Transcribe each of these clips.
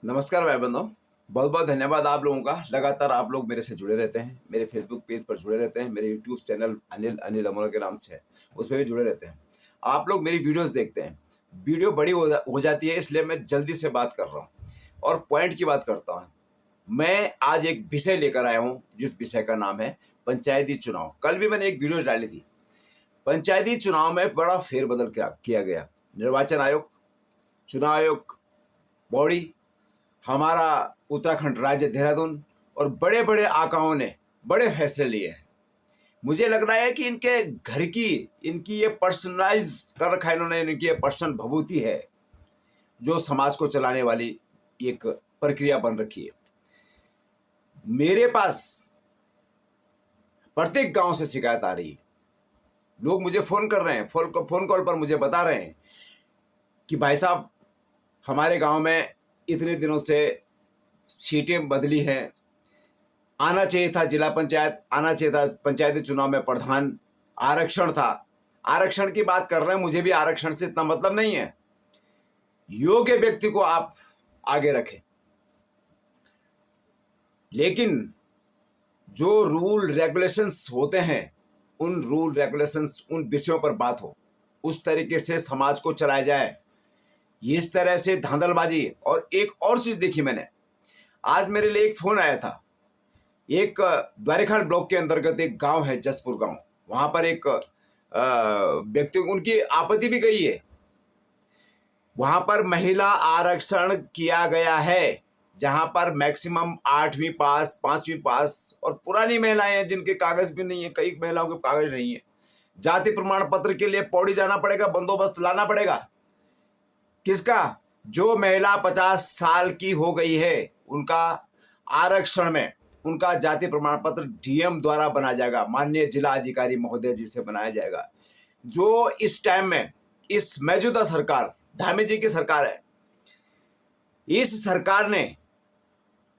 नमस्कार भाई बंधु। बहुत बहुत धन्यवाद आप लोगों का। लगातार आप लोग मेरे से जुड़े रहते हैं, मेरे फेसबुक पेज पर जुड़े रहते हैं, मेरे यूट्यूब चैनल अनिल अनिल अमोल के नाम से है, उस पर भी जुड़े रहते हैं। आप लोग मेरी वीडियोस देखते हैं। वीडियो बड़ी हो जाती है, इसलिए मैं जल्दी से बात कर रहा हूँ और पॉइंट की बात करता हूँ। मैं आज एक विषय लेकर आया हूँ, जिस विषय का नाम है पंचायती चुनाव। कल भी मैंने एक वीडियो डाली थी। पंचायती चुनाव में बड़ा फेरबदल किया गया। निर्वाचन आयोग, चुनाव आयोग बॉडी, हमारा उत्तराखंड राज्य देहरादून और बड़े बड़े आकाओं ने बड़े फैसले लिए हैं। मुझे लग रहा है कि इनके घर की इनकी ये पर्सनलाइज कर रखा है इन्होंने, इनकी ये पर्सनल भभूति है जो समाज को चलाने वाली एक प्रक्रिया बन रखी है। मेरे पास प्रत्येक गांव से शिकायत आ रही है। लोग मुझे फोन कर रहे हैं, फोन कॉल पर मुझे बता रहे हैं कि भाई साहब, हमारे गांव में इतने दिनों से सीटें बदली हैं, आना चाहिए था जिला पंचायत, आना चाहिए था पंचायती चुनाव में प्रधान, आरक्षण था। आरक्षण की बात कर रहे हैं, मुझे भी आरक्षण से इतना मतलब नहीं है। योग्य व्यक्ति को आप आगे रखें, लेकिन जो रूल रेगुलेशंस होते हैं, उन रूल रेगुलेशंस, उन विषयों पर बात हो, उस तरीके से समाज को चलाया जाए। इस तरह से धांधलबाजी। और एक और चीज देखी मैंने, आज मेरे लिए एक फोन आया था। एक द्वारिखाल ब्लॉक के अंतर्गत एक गांव है जसपुर गांव, वहां पर एक व्यक्ति, उनकी आपत्ति भी गई है। वहां पर महिला आरक्षण किया गया है, जहां पर मैक्सिमम 8वीं पास, 5वीं पास और पुरानी महिलाएं हैं जिनके कागज भी नहीं है। कई महिलाओं के कागज नहीं है। जाति प्रमाण पत्र के लिए पौड़ी जाना पड़ेगा, बंदोबस्त लाना पड़ेगा। किसका? जो महिला 50 साल की हो गई है, उनका आरक्षण में उनका जाति प्रमाण पत्र डीएम द्वारा बनाया जाएगा, माननीय जिला अधिकारी महोदय जी से बनाया जाएगा। जो इस टाइम में इस मौजूदा सरकार, धामी जी की सरकार है, इस सरकार ने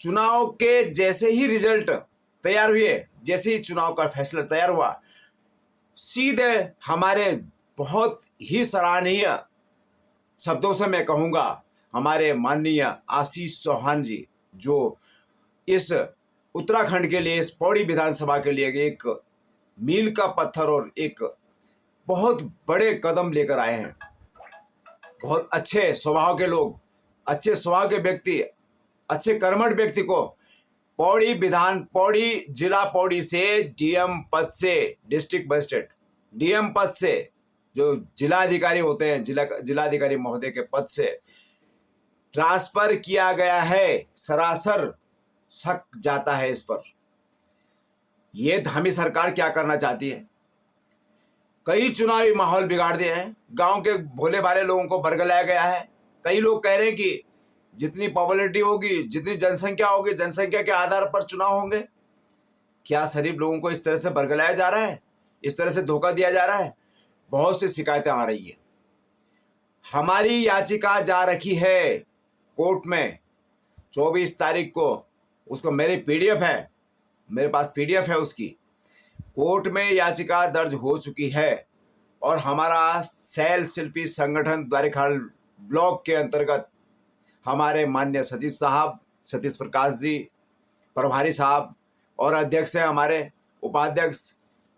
चुनाव के जैसे ही रिजल्ट तैयार हुए, जैसे ही चुनाव का फैसला तैयार हुआ, सीधे हमारे बहुत ही सराहनीय शब्दों से मैं कहूंगा, हमारे माननीय आशीष चौहान जी, जो इस उत्तराखंड के लिए, इस पौड़ी विधानसभा के लिए एक मील का पत्थर और एक बहुत बड़े कदम लेकर आए हैं। बहुत अच्छे स्वभाव के लोग, अच्छे स्वभाव के व्यक्ति, अच्छे कर्मठ व्यक्ति को पौड़ी जिला पौड़ी से डीएम पद से, डिस्ट्रिक्ट मजिस्ट्रेट डीएम पद से, जो जिलाधिकारी होते हैं, जिलाधिकारी महोदय के पद से ट्रांसफर किया गया है। सरासर शक जाता है इस पर। यह धामी सरकार क्या करना चाहती है? कई चुनावी माहौल बिगाड़ दिए हैं, गांव के भोले भाले लोगों को बरगलाया गया है। कई लोग कह रहे हैं कि जितनी पॉपुलैरिटी होगी, जितनी जनसंख्या होगी, जनसंख्या के आधार पर चुनाव होंगे। क्या शरीफ लोगों को इस तरह से बरगलाया जा रहा है? इस तरह से धोखा दिया जा रहा है? बहुत सी शिकायतें आ रही है। हमारी याचिका जा रखी है कोर्ट में 24 तारीख को। उसको मेरी पीडीएफ है, मेरे पास पीडीएफ है उसकी। कोर्ट में याचिका दर्ज हो चुकी है और हमारा सैल शिल्पी संगठन द्वारिखाल ब्लॉक के अंतर्गत हमारे माननीय सचिव साहब सतीश प्रकाश जी, प्रभारी साहब और अध्यक्ष हैं हमारे, उपाध्यक्ष,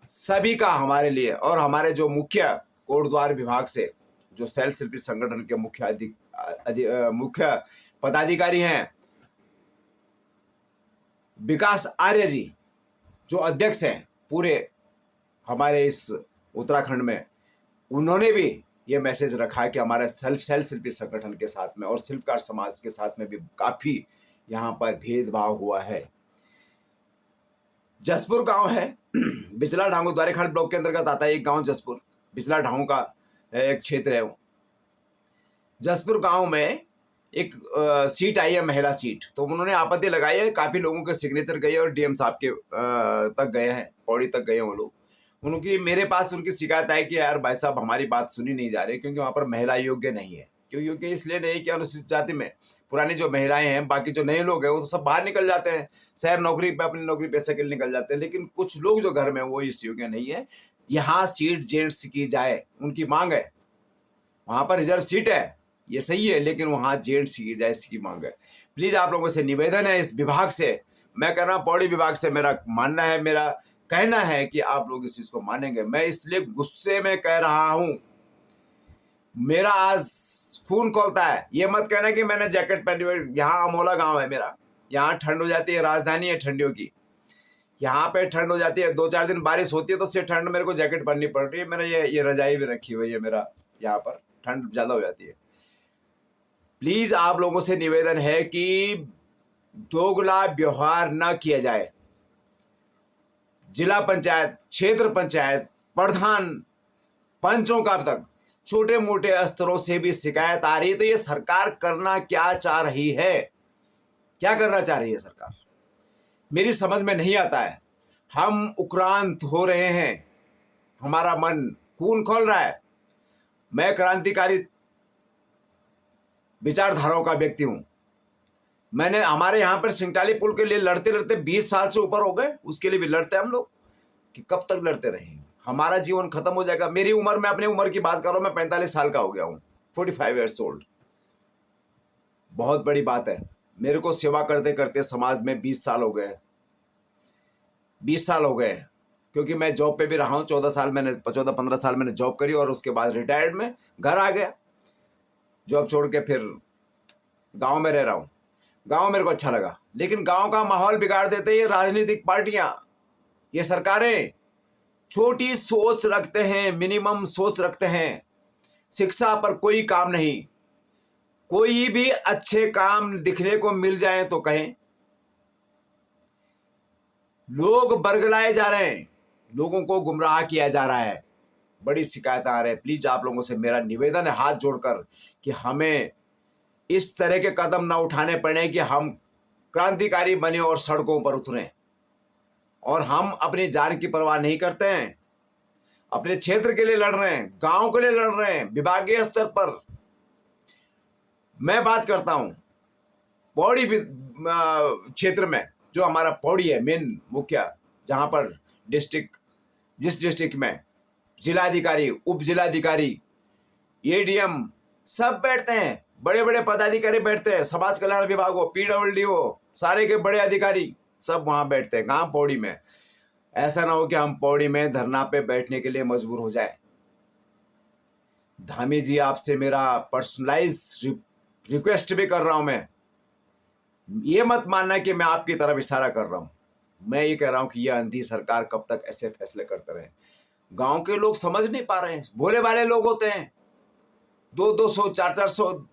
सभी का हमारे लिए, और हमारे जो मुख्य कोटद्वार विभाग से जो सैल शिल्पी संगठन के मुख्य पदाधिकारी हैं, विकास आर्य जी, जो अध्यक्ष हैं पूरे हमारे इस उत्तराखंड में, उन्होंने भी ये मैसेज रखा है कि हमारे सेल शिल्पी संगठन के साथ में और शिल्पकार समाज के साथ में भी काफी यहाँ पर भेदभाव हुआ है। जसपुर गांव है, बिचला ढांगू, द्वारिखाल ब्लॉक के अंतर्गत आता है एक गांव जसपुर, बिचला ढांगू का एक क्षेत्र है वो। जसपुर गांव में एक सीट आई है, महिला सीट, तो उन्होंने आपत्ति लगाई है। काफी लोगों के सिग्नेचर गए और डीएम साहब के तक गए हैं, पौड़ी तक गए हैं वो लोग। उनकी मेरे पास उनकी शिकायत आई कि यार भाई साहब, हमारी बात सुनी नहीं जा रही, क्योंकि वहाँ पर महिला योग्य नहीं है। क्यों योग्य? इसलिए नहीं कि अनुसूचित जाति में पुरानी जो महिलाएं हैं, बाकी जो नए लोग हैं वो तो सब बाहर निकल जाते हैं, शहर नौकरी पे, अपनी नौकरी पैसे के लिए निकल जाते हैं। लेकिन कुछ लोग जो घर में, वो इस योग्य नहीं है। यहाँ सीट जेंट्स की जाए, उनकी मांग है। वहां पर रिजर्व सीट है, ये सही है, लेकिन वहां जेंट्स की जाए, इसकी मांग है। प्लीज आप लोगों से निवेदन है, इस विभाग से मैं कह रहा हूं, पौड़ी विभाग से मेरा मानना है, मेरा कहना है कि आप लोग इस चीज को मानेंगे। मैं इसलिए गुस्से में कह रहा हूं, मेरा आज खून खौलता है। ये मत कहना कि मैंने जैकेट पहनी हुई। यहाँ अमोला गांव है मेरा, यहाँ ठंड हो जाती है, राजधानी है ठंडियों की। यहाँ पे ठंड हो जाती है, 2-4 दिन बारिश होती है तो उससे ठंड मेरे को जैकेट पहननी पड़ रही है। मैंने ये रजाई भी रखी हुई है मेरा, यहाँ पर ठंड ज्यादा हो जाती है। प्लीज आप लोगों से निवेदन है कि दोगला व्यवहार न किया जाए। जिला पंचायत, क्षेत्र पंचायत, प्रधान, पंचों का अब तक छोटे मोटे स्तरों से भी शिकायत आ रही है। तो ये सरकार करना क्या चाह रही है, क्या करना चाह रही है सरकार, मेरी समझ में नहीं आता है। हम उक्रांत हो रहे हैं, हमारा मन खून खोल रहा है। मैं क्रांतिकारी विचारधाराओं का व्यक्ति हूं। मैंने हमारे यहां पर सिंगटाली पुल के लिए लड़ते लड़ते 20 साल से ऊपर हो गए, उसके लिए भी लड़ते हम लोग कि कब तक लड़ते रहेंगे, हमारा जीवन खत्म हो जाएगा। मेरी उम्र, मैं अपनी उम्र की बात कर रहा हूं, मैं 45 साल का हो गया हूं, 45 ईयर्स ओल्ड। बहुत बड़ी बात है। मेरे को सेवा करते करते समाज में 20 साल हो गए, 20 साल हो गए, क्योंकि मैं जॉब पे भी रहा हूँ। 14-15 साल मैंने जॉब करी और उसके बाद रिटायर्ड में घर आ गया, जॉब छोड़ के फिर गांव में रह रहा हूँ। गांव मेरे को अच्छा लगा, लेकिन गांव का माहौल बिगाड़ देते ये राजनीतिक पार्टियां, ये सरकारें। छोटी सोच रखते हैं, मिनिमम सोच रखते हैं। शिक्षा पर कोई काम नहीं, कोई भी अच्छे काम दिखने को मिल जाए तो कहें। लोग बरगलाए जा रहे हैं, लोगों को गुमराह किया जा रहा है, बड़ी शिकायत आ रही है। प्लीज आप लोगों से मेरा निवेदन है हाथ जोड़कर कि हमें इस तरह के कदम ना उठाने पड़े कि हम क्रांतिकारी बने और सड़कों पर उतरें। और हम अपनी जान की परवाह नहीं करते हैं, अपने क्षेत्र के लिए लड़ रहे हैं, गांव के लिए लड़ रहे हैं, विभागीय स्तर पर। मैं बात करता हूं पौड़ी क्षेत्र में, जो हमारा पौड़ी है मेन मुखिया, जहां पर डिस्ट्रिक्ट, जिस डिस्ट्रिक्ट में जिलाधिकारी, उप जिलाधिकारी, एडीएम सब बैठते हैं, बड़े बड़े पदाधिकारी बैठते हैं, समाज कल्याण विभाग हो, पीडब्ल्यूडी हो, सारे के बड़े अधिकारी सब वहां बैठते हैं। कहां? पौड़ी में। ऐसा ना हो कि हम पौड़ी में धरना पे बैठने के लिए मजबूर हो जाए। धामी जी, आपसे मेरा पर्सनलाइज रिक्वेस्ट भी कर रहा हूं मैं, ये मत मानना कि मैं आपकी तरफ इशारा कर रहा हूं। मैं ये कह रहा हूं कि ये अंधी सरकार कब तक ऐसे फैसले करते रहे। गांव के लोग समझ नहीं पा रहे हैं, भोले भाले लोग होते हैं, 200-200, 400-400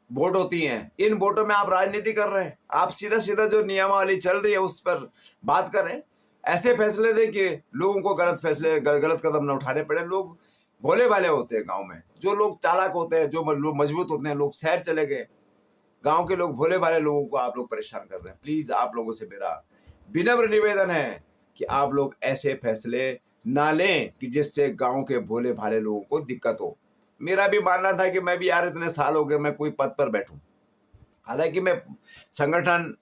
वोट होती हैं, इन वोटों में आप राजनीति कर रहे हैं। आप सीधा सीधा जो नियमावली चल रही है उस पर बात करें, ऐसे फैसले दें कि लोगों को गलत कदम न उठाने पड़े। लोग भोले भाले होते हैं गांव में, जो लोग चालाक होते हैं, जो लोग मजबूत होते हैं, लोग शहर चले गए। गांव के लोग, भोले भाले लोगों को आप लोग परेशान कर रहे हैं। प्लीज आप लोगों से मेरा विनम्र निवेदन है कि आप लोग ऐसे फैसले ना लें कि जिससे गांव के भोले भाले लोगों को दिक्कत हो। मेरा भी मानना था कि मैं भी यार इतने साल हो गए मैं कोई पद पर बैठूं, हालांकि मैं संगठन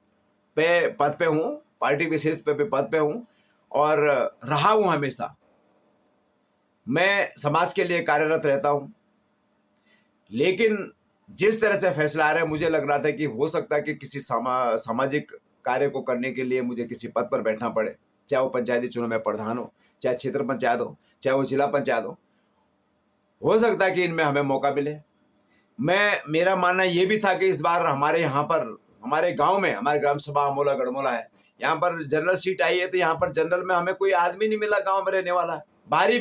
पे पद पे हूं, पार्टी विशेष पे भी पद पे हूं और रहा हूं हमेशा। मैं समाज के लिए कार्यरत रहता हूं, लेकिन जिस तरह से फैसला आ रहा है, मुझे लग रहा था कि हो सकता है कि किसी सामाजिक कार्य को करने के लिए मुझे किसी पद पर बैठना पड़े, चाहे वो पंचायती चुनाव में प्रधान हो, चाहे क्षेत्र पंचायत हो, चाहे वो जिला पंचायत हो सकता है कि इनमें हमें मौका मिले। मेरा मानना ये भी था कि इस बार हमारे यहाँ पर, हमारे गांव में, हमारे ग्राम सभा अमोला गढ़मोला है, यहाँ पर जनरल सीट आई है, तो यहाँ पर जनरल में हमें कोई आदमी नहीं मिला गांव में रहने वाला। भारी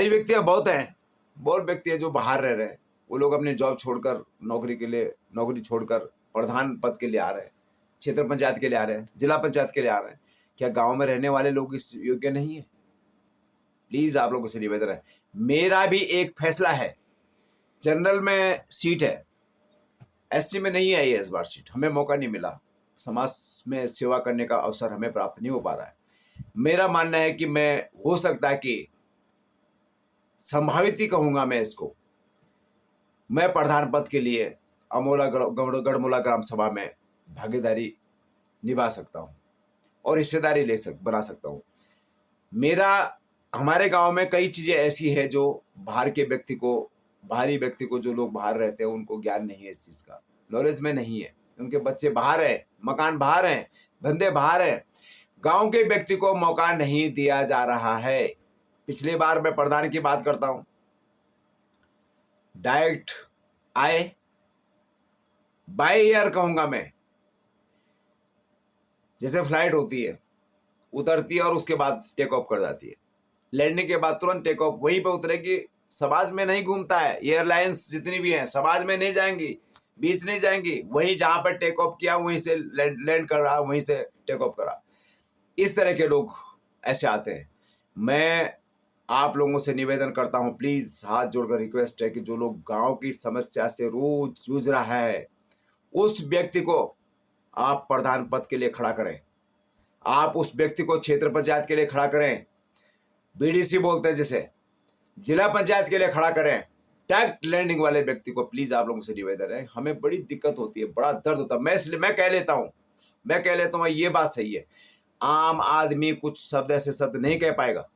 व्यक्ति बहुत हैं, बहुत व्यक्ति है जो बाहर रह रहे हैं, वो लोग अपनी जॉब छोड़कर, नौकरी छोड़कर प्रधान पद के लिए आ रहे हैं, क्षेत्र पंचायत के लिए आ रहे हैं, जिला पंचायत के लिए आ रहे हैं। क्या गांव में रहने वाले लोग इस योग्य नहीं है? प्लीज आप लोगों से निवेदन है, मेरा भी एक फैसला है। जनरल में सीट है, एससी में नहीं आई है इस बार सीट, हमें मौका नहीं मिला, समाज में सेवा करने का अवसर हमें प्राप्त नहीं हो पा रहा है। मेरा मानना है कि मैं, हो सकता है कि संभावित ही कहूंगा मैं इसको, मैं प्रधान पद के लिए अमोला गढ़मोला ग्राम सभा में भागीदारी निभा सकता हूं और हिस्सेदारी बना सकता हूं। हमारे गांव में कई चीजें ऐसी है जो बाहरी व्यक्ति को, जो लोग बाहर रहते हैं उनको ज्ञान नहीं है इस चीज का, नॉलेज में नहीं है, उनके बच्चे बाहर हैं, मकान बाहर हैं, धंधे बाहर हैं, गांव के व्यक्ति को मौका नहीं दिया जा रहा है। पिछली बार मैं प्रधान की बात करता हूं, डायरेक्ट आए, बाय एयर कहूंगा मैं, जैसे फ्लाइट होती है, उतरती है और उसके बाद टेक ऑफ कर जाती है, लैंडिंग के बाद तुरंत टेक ऑफ, वहीं पे उतरेगी। समाज में नहीं घूमता है, एयरलाइंस जितनी भी हैं समाज में नहीं जाएंगी, बीच नहीं जाएंगी, वहीं जहां पर टेक ऑफ किया वहीं से लैंड कर रहा, वहीं से टेक ऑफ करा। इस तरह के लोग ऐसे आते हैं। मैं आप लोगों से निवेदन करता हूं, प्लीज हाथ जोड़कर रिक्वेस्ट है कि जो लोग गांव की समस्या से रोज जूझ रहा है, उस व्यक्ति को आप प्रधान पद के लिए खड़ा करें, आप उस व्यक्ति को क्षेत्र पंचायत के लिए खड़ा करें, बीडीसी बोलते हैं जिसे, जिला पंचायत के लिए खड़ा करें। डायरेक्ट लैंडिंग वाले व्यक्ति को प्लीज आप लोगों से निवेदन है। हमें बड़ी दिक्कत होती है, बड़ा दर्द होता है। मैं कह लेता हूं ये बात सही है, आम आदमी कुछ शब्द ऐसे शब्द नहीं कह पाएगा,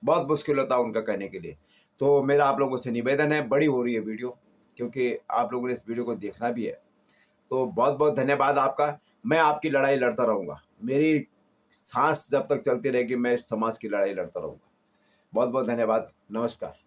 बहुत मुश्किल होता है उनका कहने के लिए। तो मेरा आप लोगों से निवेदन है, बड़ी हो रही है वीडियो, क्योंकि आप लोगों ने इस वीडियो को देखना भी है, तो बहुत बहुत धन्यवाद आपका। मैं आपकी लड़ाई लड़ता रहूंगा, मेरी सांस जब तक चलती रहेगी मैं इस समाज की लड़ाई लड़ता रहूंगा। बहुत बहुत धन्यवाद, नमस्कार।